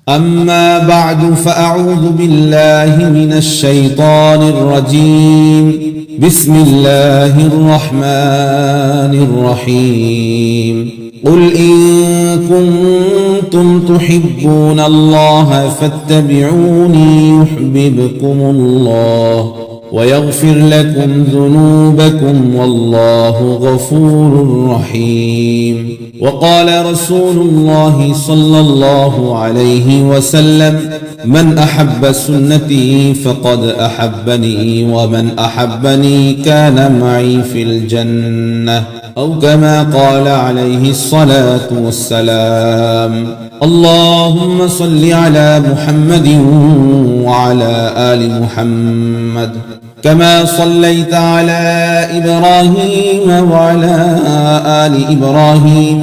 أما بعد فأعوذ بالله من الشيطان الرجيم بسم الله الرحمن الرحيم قل إن كنتم تحبون الله فاتبعوني يحببكم الله ويغفر لكم ذنوبكم والله غفور رحيم وقال رسول الله صلى الله عليه وسلم من أحب سنتي فقد أحبني ومن أحبني كان معي في الجنة أو كما قال عليه الصلاة والسلام اللهم صل على محمد وعلى آل محمد كما صليت على إبراهيم وعلى آل إبراهيم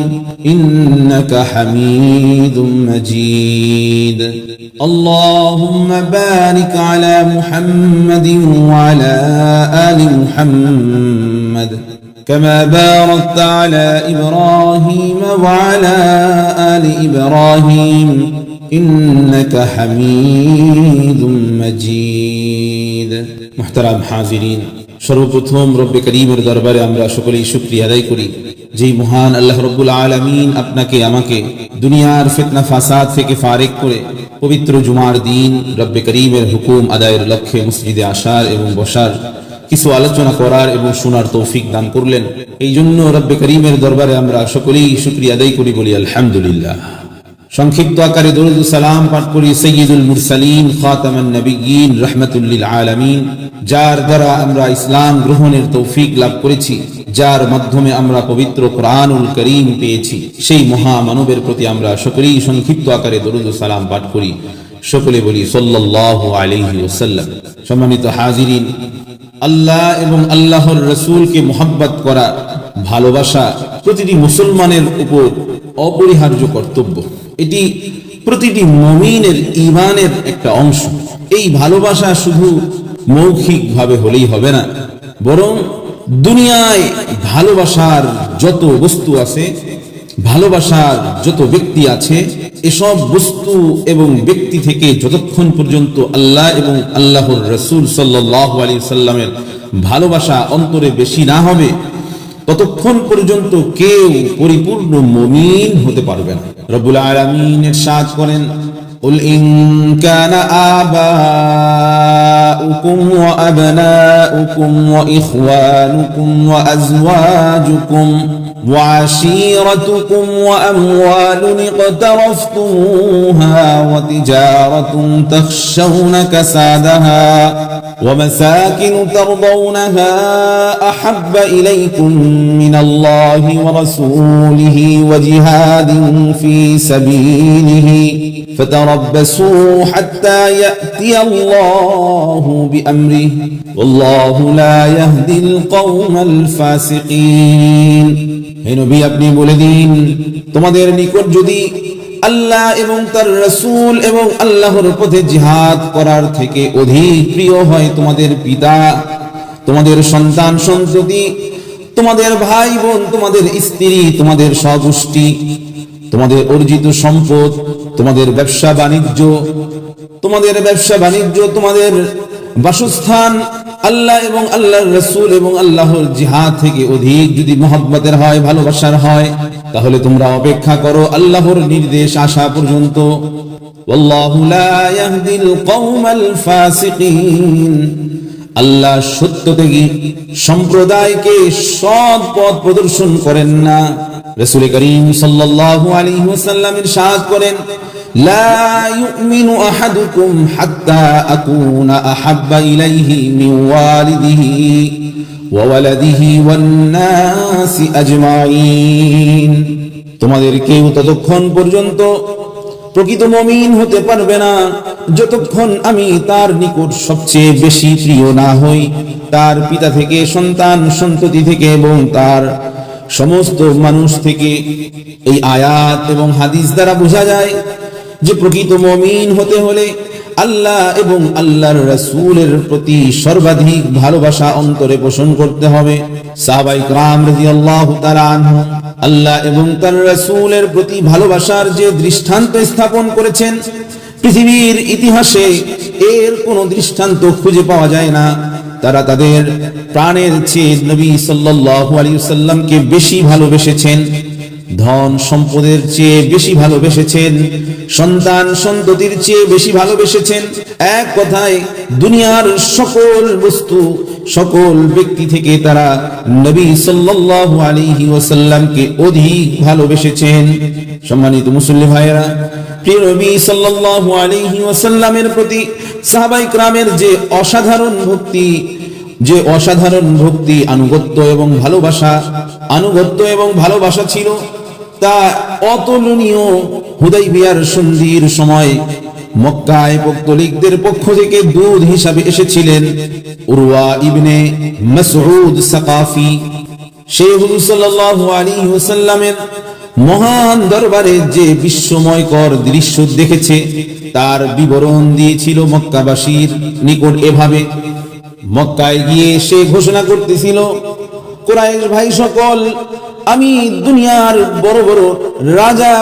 إنك حميد مجيد اللهم بارك على محمد وعلى آل محمد كما باركت على إبراهيم وعلى آل إبراهيم إنك حميد مجيد محترم حاضرين সর্বপ্রথম রব্বে করিমের দরবারে আমরা সকলেই শুকরিয়া আদায় করি যে মহান আল্লাহ রব্বুল আলামিন আপনাকে আমাকে দুনিয়ার ফিতনা ফাসাদ থেকে ফারিগ করে পবিত্র জুমার দিন রব্বে করিমের হুকুম আদায়ের লক্ষ্যে মসজিদে আসার এবং বসার কিছু আলোচনা করার এবং শোনার তৌফিক দান করলেন। এই জন্য রব্বে করিমের দরবারে আমরা সকলেই শুকরিয়া আদায় করি, বলি আলহামদুলিল্লাহ। সংক্ষিপ্ত আকারে দরুদ ও সালাম পাঠ করি সাইয়্যিদুল মুরসালিন খাতামান নবিয়্যিন রাহমাতুল লিল আলামিন, যার দ্বারা আমরা ইসলাম গ্রহণের তৌফিক লাভ করেছি, যার মাধ্যমে আমরা পবিত্র কোরআনুল কারীম পেয়েছি, সেই মহা মানবের প্রতি আমরা সকলেই সংক্ষিপ্ত আকারে দরুদ ও সালাম পাঠ করি। সকলে বলি সাল্লাল্লাহু আলাইহি ওয়াসাল্লাম। সম্মানিত হাজিরিন, আল্লাহ এবং আল্লাহর রাসূলকে মুহাব্বত করা, ভালোবাসা প্রতিটি মুসলমানের উপর অপরিহার্য কর্তব্য। এটি প্রতিটি মুমিনের ঈমানের একটা অংশ। এই ভালোবাসা শুধু মৌখিকভাবে হলেই হবে না, বরং দুনিয়ায় ভালোবাসার যত বস্তু আছে, ভালোবাসার যত ব্যক্তি আছে, এসব বস্তু এবং ব্যক্তি থেকে যতক্ষণ পর্যন্ত আল্লাহ এবং আল্লাহর রাসূল সাল্লাল্লাহু আলাইহি সাল্লামের ভালোবাসা অন্তরে বেশি না হবে, ততক্ষণ পর্যন্ত কেউ পরিপূর্ণ মুমিন হতে পারবে না। রব্বুল আলামিন ইরশাদ করেন, قل إن كان آباؤكم وأبناؤكم وإخوانكم وأزواجكم وعشيرتكم وأموال اقترفتموها وتجارة تخشون كسادها ومساكن ترضونها أحب إليكم من الله ورسوله وجهاد في سبيله فتربصوا حتى يأتي الله بأمره والله لا يهدي القوم الفاسقين। হে নবী, আপনি বলে দিন, তোমাদের নিকট যদি আল্লাহ এবং তার রাসূল এবং আল্লাহর পথে জিহাদ করার থেকে অধিক প্রিয় হয় তোমাদের পিতা, তোমাদের সন্তান সন্ততি, তোমাদের ভাই বোন, তোমাদের স্ত্রী, তোমাদের সহগোষ্ঠী, তোমাদের অর্জিত সম্পদ, তোমাদের ব্যবসা বাণিজ্য, তোমাদের বাসস্থান, আল্লাহ এবং আল্লাহর রাসূল এবং আল্লাহর জিহাদ থেকে অধিক যদি মহব্বতের হয়, ভালোবাসার হয়, তাহলে তোমরা অপেক্ষা করো আল্লাহর নির্দেশ আসা পর্যন্ত। ওয়াল্লাহু লা ইয়াহদিল কওমাল ফাসিকিন। আল্লাহ সত্যত্যাগী সম্প্রদায়কে সৎ পথ প্রদর্শন করেন না। রাসূল করিম সাল্লাল্লাহু আলাইহি ওয়াসাল্লাম ইরশাদ করেন, লা ইউমিনু আহাদুকুম হাত্তা আকুনা আহাব্বা ইলাইহি মিন ওয়ালিদিহি ওয়া ওয়ালাদিহি ওয়ান নাসি আজমাইন। তোমাদের কেউ ততক্ষণ পর্যন্ত প্রকৃত মুমিন হতে পারবে না যতক্ষণ আমি তার নিকট সবচেয়ে বেশি প্রিয় না হই, তার পিতা থেকে, সন্তান সন্ততি থেকে এবং তার সমস্ত মানুষ থেকে। এই আয়াত এবং হাদিস দ্বারা বোঝা যায় যে প্রকৃত মুমিন হতে হলে আল্লাহ এবং আল্লাহর রাসূলের প্রতি সর্বাধিক ভালোবাসা অন্তরে পোষণ করতে হবে। সাহাবায়ে কেরাম রাদিয়াল্লাহু তাআলা আনহুম আল্লাহ এবং তার রাসূলের প্রতি ভালোবাসার যে দৃষ্টান্ত স্থাপন করেছেন, পৃথিবীর ইতিহাসে এর কোনো দৃষ্টান্ত খুঁজে পাওয়া যায় না। তারা তাদের প্রাণের চেয়ে নবী সাল্লাল্লাহু আলাইহি ওয়াসাল্লামকে বেশি ভালোবেসেছেন, ধন সম্পদের চেয়ে বেশি ভালোবেসেছেন, সন্তান সন্ততির চেয়ে বেশি ভালোবেসেছেন। এক কথায় দুনিয়ার সকল বস্তু, সকল ব্যক্তি থেকে তারা নবী সাল্লাল্লাহু আলাইহি ওয়াসাল্লামকে অধিক ভালোবেসেছেন। সম্মানিত মুসলিম ভাইয়েরা, প্রিয় নবী সাল্লাল্লাহু আলাইহি ওয়াসাল্লামের প্রতি সাহাবায়ে কেরামের যে অসাধারণ ভক্তি, আনুগত্য এবং ভালোবাসা ছিল, তা অতুলনীয়। হুদাইবিয়ার সন্ধির সময় মক্কায় পৌত্তলিকদের পক্ষ থেকে দূত হিসাবে এসেছিলেন উরওয়া ইবনে মাসউদ সাকাফি। সে হুজুর সাল্লাল্লাহু আলাইহি ওয়াসাল্লামের মহান দরবারে যে বিস্ময়কর দৃশ্য দেখেছে তার বিবরণ দিয়েছিল মক্কাবাসীর নিকট এভাবে। মক্কায় গিয়ে সে ঘোষণা করতেছিল, কুরাইশ ভাই সকল, আমি দুনিয়ার বড় বড় রাজা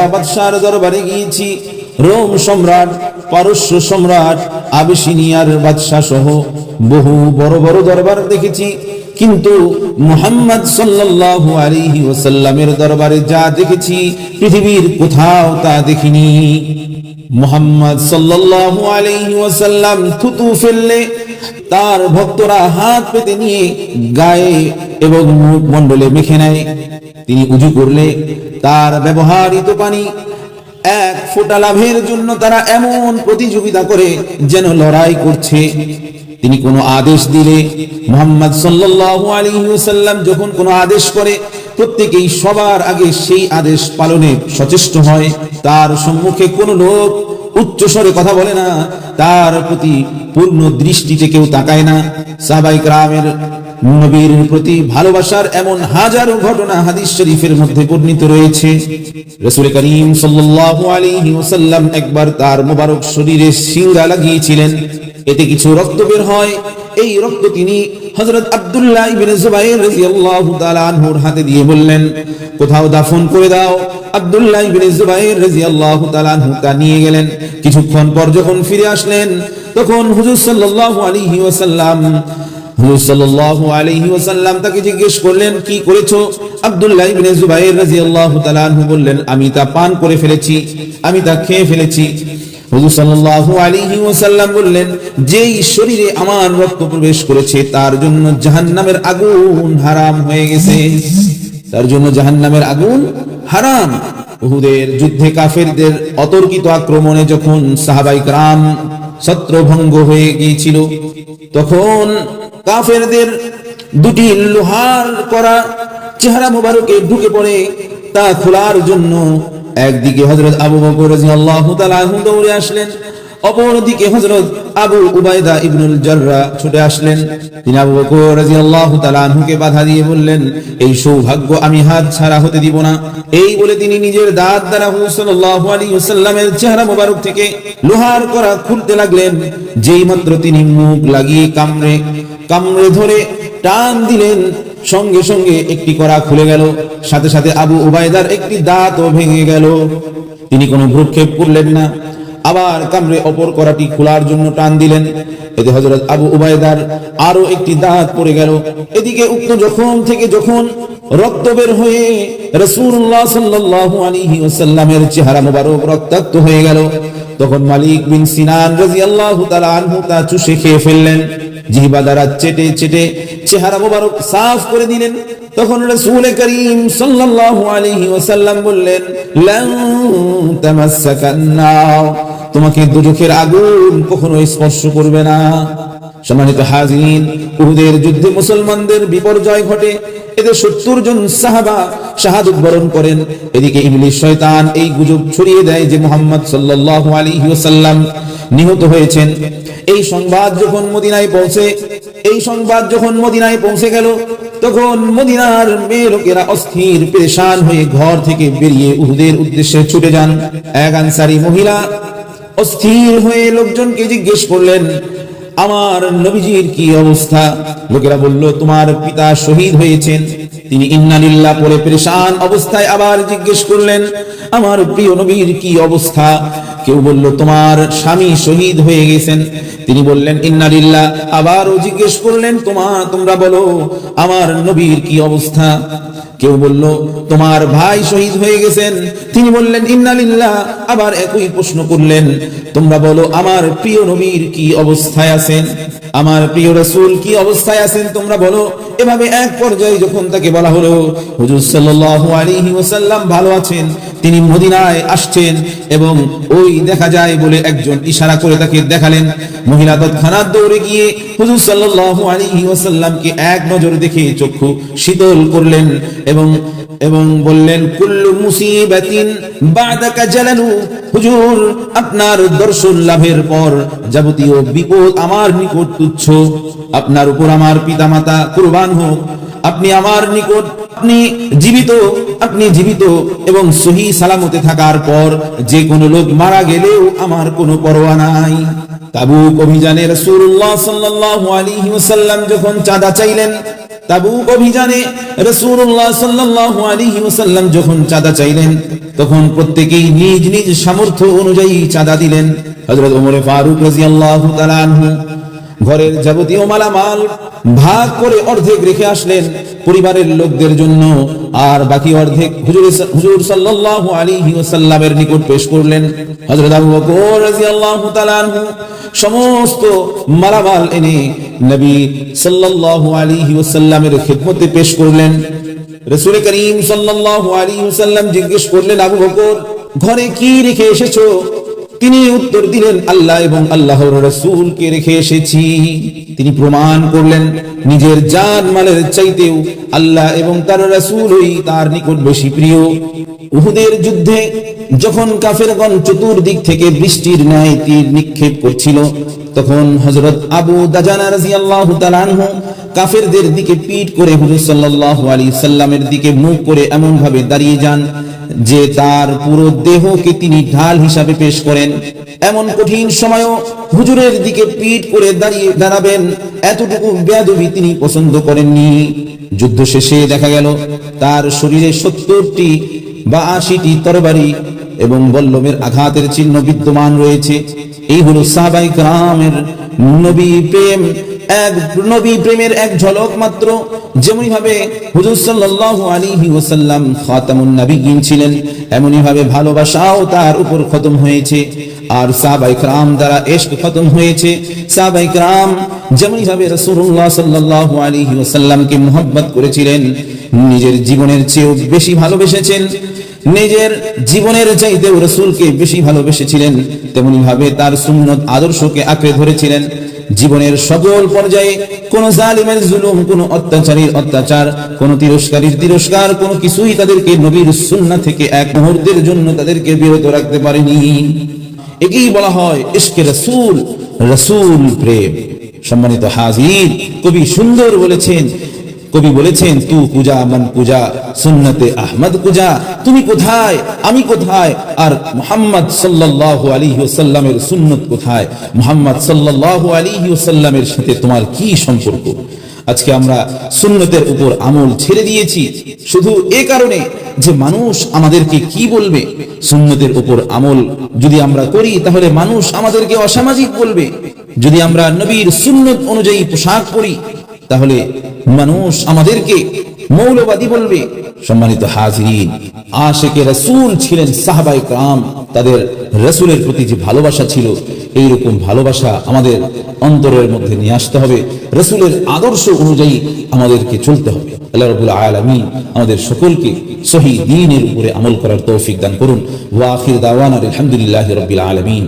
বাদশার দরবারে গিয়েছি, রোম সম্রাট, পারস্য সম্রাট, আবিসিনিয়ার বাদশা সহ বহু বড় বড় দরবার দেখেছি, কিন্তু মুহাম্মদ সাল্লাল্লাহু আলাইহি ওয়াসাল্লামের দরবারে যা দেখেছি পৃথিবীর কোথাও তা দেখিনি। মুহাম্মদ সাল্লাল্লাহু আলাইহি ওয়াসাল্লাম থুতু ফেললে তার ভক্তরা হাত পেতে নিয়ে গায়ে এবং মুখমণ্ডলে মেখে নেয়। তিনি উযু করলে তার ব্যবহৃত পানি এক ফোঁটা লাভের জন্য তারা এমন প্রতিযোগিতা করে যেন লড়াই করছে। তিনি কোনো আদেশ দিলে, মুহাম্মদ সাল্লাল্লাহু আলাইহি ওয়াসাল্লাম যখন কোনো আদেশ করে, প্রত্যেকেই সবার আগে সেই আদেশ পালনে সচেষ্ট হয়। তার সম্মুখে কোনো লোক উচ্চ স্বরে কথা বলে না, তার প্রতি পূর্ণ দৃষ্টিতে কেউ তাকায় না। সাহাবায়ে কেরামের নবীর প্রতি ভালোবাসার এমন হাজারো ঘটনা হাদিস শরীফের মধ্যে বর্ণিত রয়েছে। রাসূল করিম সাল্লাল্লাহু আলাইহি ওয়াসাল্লাম একবার তার মোবারক শরীরে সিংহা লাগিয়েছিলেন, এতে কিছু রক্ত বের হয়। এই রক্ত তিনি হযরত আব্দুল্লাহ ইবনে জুবাইর রাদিয়াল্লাহু তাআলা আনহুর হাতে দিয়ে বললেন, কোথাও দাফন করে দাও। আব্দুল্লাহ ইবনে জুবাইর রাদিয়াল্লাহু তাআলা আনহু তা নিয়ে গেলেন। কিছুক্ষণ পর যখন ফিরে আসলেন, তখন হুজুর সাল্লাল্লাহু আলাইহি ওয়াসাল্লাম তাকে জিজ্ঞেস করলেন, কি করেছো? আব্দুল্লাহ ইবনে জুবাইর রাদিয়াল্লাহু তাআলা আনহু বললেন, আমি তা পান করে ফেলেছি, আমি তা খেয়ে ফেলেছি। হুজুর সাল্লাল্লাহু আলাইহি ওয়াসাল্লাম বললেন, যেই শরীরে আমার রক্ত প্রবেশ করেছে তার জন্য জাহান্নামের আগুন হারাম হয়ে গেছে, তার জন্য জাহান্নামের আগুন হারাম। উহুদের যুদ্ধে কাফেরদের অতর্কিত আক্রমণে যখন সাহাবায়ে কেরাম ছত্রভঙ্গ হয়ে গিয়েছিল, তখন কাফেরদের দুটি লোহার করা চেহারা মোবারকে ঢুকে পড়ে, তা খোলার জন্য একদিকে হযরত আবু বকর রাদিয়াল্লাহু তাআলা আনহু দৌড়ে আসলেন, অপরদিকে হযরত আবু উবাইদা ইবনুল জাররাহ ছুটে আসলেন। তিনি আবু বকর রাদিয়াল্লাহু তাআলা আনহুকে বাধা দিয়ে বললেন, এই সৌভাগ্য আমি হাত ছাড়া হতে দিব না। এই বলে তিনি নিজের দাঁত দ্বারা হুজুর সাল্লাল্লাহু আলাইহি ওয়াসাল্লামের চেহারা মোবারক থেকে লোহার করা খুলতে লাগলেন। যেই মাত্র তিনি মুখ লাগিয়ে কামড়ে ধরে টান দিলেন, সঙ্গে সঙ্গে একটি করা খুলে গেল, সাথে সাথে আবু উবাইদার একটি দাঁতও ভেঙে গেল। তিনি কোনো ভ্রুক্ষেপ করলেন না, আবার কামড়ে অপর করাটি খোলার জন্য টান দিলেন। এতে হযরত আবু উবাইদার আরো একটি দাঁত পড়ে গেল। এদিকে উক্ত জখম থেকে যখন রক্ত বের হয়ে রাসূলুল্লাহ সাল্লাল্লাহু আলাইহি ওয়াসাল্লামের চেহারা মোবারক রক্তাক্ত হয়ে গেল, তখন মালিক বিন সিনান রাদিয়াল্লাহু তাআলা আনহু তা চুষে খেয়ে ফেললেন। জিহ্বা দ্বারা চেটে চেটে চেহারা মোবারক সাফ করে দিলেন। তখন রাসূল করিম সাল্লাল্লাহু আলাইহি ওয়াসাল্লাম বললেন, লান তামাসসাকান নার, তোমাকে দুজখের আগুন কখনো স্পর্শ করবে না। সম্মানিত হাজিরিন, উহুদের যুদ্ধে মুসলমানদের বিপর্যয় ঘটে। এতে 70 জন সাহাবা শাহাদাত বরণ করেন। এদিকে ইবলিস শয়তান এই গুজব ছড়িয়ে দেয় যে মুহাম্মদ সাল্লাল্লাহু আলাইহি ওয়াসাল্লাম নিহত হয়েছেন। এই সংবাদ যখন মদিনায় পৌঁছে গেল, তখন মদিনার মেয়ে লোকেরা অস্থির পেরেশান হয়ে ঘর থেকে বেরিয়ে উহুদের উদ্দেশ্যে ছুটে যান। এক আনসারী মহিলা অস্থির হয়ে লোকজনকে জিজ্ঞেস করলেন, আমার নবীজির কি অবস্থা? লোকেরা বলল, তোমার পিতা শহীদ হয়েছেন। তিনি ইন্না লিল্লাহ পড়ে পেরেশান অবস্থায় আবার জিজ্ঞেস করলেন, আমার প্রিয় নবীর কি অবস্থা? কেউ বলল, তোমার স্বামী শহীদ হয়ে গেছেন। তিনি বললেন ইন্না লিল্লাহ। আবারও জিজ্ঞেস করলেন, তোমরা বলো আমার নবীর কি অবস্থা? কেউ বলল, তোমার ভাই শহীদ হয়ে গেছেন। তিনি বললেন ইন্না লিল্লাহ। আবার একই প্রশ্ন করলেন, তোমরা বলো আমার প্রিয় নবীর কি অবস্থায় আছেন? আমার প্রিয় রাসূল কি অবস্থায় আছেন তোমরা বলো। এভাবে এক পর্যায়ে যখন তাকে বলা হলো হুজুর সাল্লাল্লাহু আলাইহি ওয়াসাল্লাম ভালো আছেন, তিনি মদিনায় আসছেন এবং ওই দেখা যায় বলে একজন ইশারা করে তাকে দেখালেন। মহিলা তৎক্ষণাৎ দৌড়ে গিয়ে হুজুর সাল্লাল্লাহু আলাইহি ওয়াসাল্লামকে এক নজর দেখে চক্ষু শীতল করলেন এবং বললেন, কুল্লু মুসিবাতিন বাদাকা জালালু। হুজুর, আপনার দর্শন লাভের পর যাবতীয় বিপদ আমার নিকট তুচ্ছ। আপনার উপর আমার পিতামাতা কুরবান হোক। আপনি আমার নিকট, আপনি জীবিত এবং সহি সালামতে থাকার পর যে কোনো লোক মারা গেলেও আমার কোনো পরোয়া নাই। তাবুক অভিযানে রাসূলুল্লাহ সাল্লাল্লাহু আলাইহি ওয়াসাল্লাম যখন চাঁদা চাইলেন, তখন প্রত্যেকেই নিজ নিজ সামর্থ্য অনুযায়ী চাঁদা দিলেন। হযরত ওমর ফারুক রাদিয়াল্লাহু তাআলা আনহু ঘরের যাবতীয় মালামাল ভাগ করে অর্ধেক রেখে আসলেন পরিবারের লোকদের জন্য, আর বাকি অর্ধেক হুজুর সাল্লাল্লাহু আলাইহি ওয়াসাল্লামের নিকট পেশ করলেন। হযরত আবু বকর রাদিয়াল্লাহু তাআলা আনহু সমস্ত মালামাল এনে নবী সাল্লাল্লাহু আলাইহি ওয়াসাল্লামের খিদমতে পেশ করলেন। রাসূল করিম সাল্লাল্লাহু আলাইহি ওয়াসাল্লাম জিজ্ঞেস করলেন, আবু বকর, ঘরে কি রেখে এসেছো? তিনি উত্তর দিলেন, আল্লাহ এবং আল্লাহর রাসূলকে রেখে এসেছি। তিনি প্রমাণ করলেন নিজের জান মালের চাইতেও আল্লাহ এবং তার রাসূলই তার নিকট বেশি প্রিয়। উহুদের যুদ্ধে যখন কাফেরগণ চতুর্দিক থেকে বৃষ্টির ন্যায় তীর নিক্ষেপ করছিল, তখন হযরত আবু দাজানা রাদিয়াল্লাহু তাআলা আনহু কাফেরদের দিকে পিঠ করে হুজুর সাল্লাল্লাহু আলাইহি সাল্লামের দিকে মুখ করে এমন ভাবে দাঁড়িয়ে যান যে তার পুরো দেহকে তিনি ঢাল হিসাবে পেশ করেন। এমন কঠিন সময়ও হুজুরের দিকে পিঠ করে দাঁড়াবেন, এতটুকু বেয়াদবি তিনি পছন্দ করেননি। যুদ্ধ শেষে দেখা গেল তার শরীরে 70টি বা 80টি তরবারি এবং বল্লমের আঘাতের চিহ্ন বিদ্যমান রয়েছে। এই হলো সাহাবায়ে কেরামের নবী প্রেমের এক ঝলক মাত্র। যেমনি ভাবে হুজুর সাল্লাল্লাহু আলাইহি ওয়াসাল্লাম খাতামুন নবিয়্যিন ছিলেন, এমনি ভাবে ভালোবাসাও তার উপর খতম হয়েছে, আর সাহাবায়ে কেরাম দ্বারা ইশক খতম হয়েছে। সাহাবায়ে কেরাম যেমনি ভাবে রাসূলুল্লাহ সাল্লাল্লাহু আলাইহি ওয়াসাল্লামকে মুহাব্বত করেছিলেন, নিজের জীবনের চেয়েও বেশি ভালোবেসেছেন, নিজের জীবনের চাইতেও রাসূলকে বেশি ভালোবেসেছিলেন, তেমনি ভাবে তার সুন্নত আদর্শকে আঁকড়ে ধরেছিলেন। জীবনের সকল পর্যায়ে কোন জালিমের জুলুম, কোন অত্যাচারীর অত্যাচার, কোন তিরস্কারীর তিরস্কার, কোন কিছুই তাদেরকে নবীর সুন্নাহ থেকে এক মুহূর্তের জন্য তাদেরকে বিরত রাখতে পারেনি। একেই বলা হয় ইশকে রাসূল, রাসূল প্রেম। সম্মানিত হাজির, কবি সুন্দর বলেছেন, কবি বলেছেন, তু কুজা মান কুজা সুন্নতে আহমদ কুজা। তুমি কোথায়, আমি কোথায়, আর মুহাম্মদ সাল্লাল্লাহু আলাইহি ওয়াসাল্লামের সুন্নত কোথায়? মুহাম্মদ সাল্লাল্লাহু আলাইহি ওয়াসাল্লামের সাথে তোমার কি সম্পর্ক? আজকে আমরা সুন্নতের উপর আমল ছেড়ে দিয়েছি শুধু এই কারণে যে মানুষ আমাদেরকে কি বলবে। সুন্নতের উপর আমল যদি আমরা করি তাহলে মানুষ আমাদেরকে অসামাজিক বলবে। যদি আমরা নবীর সুন্নত অনুযায়ী পোশাক পরি তাহলে মানুষ আমাদেরকে মৌলবাদী বলবে। সম্মানিত হাজিরিন, আশিকে রাসূল ছিলেন সাহাবায়ে কেরাম। তাদের রাসূলের প্রতি যে ভালোবাসা ছিল, এইরকম ভালোবাসা আমাদের অন্তরের মধ্যে নিয়ে আসতে হবে। রাসূলের আদর্শ অনুযায়ী আমাদেরকে চলতে হবে। আল্লাহ রাব্বুল আলামিন আমাদের সকলকে সহিহ দ্বীনের উপরে আমল করার তৌফিক দান করুন। ওয়া আখির দাওয়ানা আলহামদুলিল্লাহি রাব্বিল আলামিন।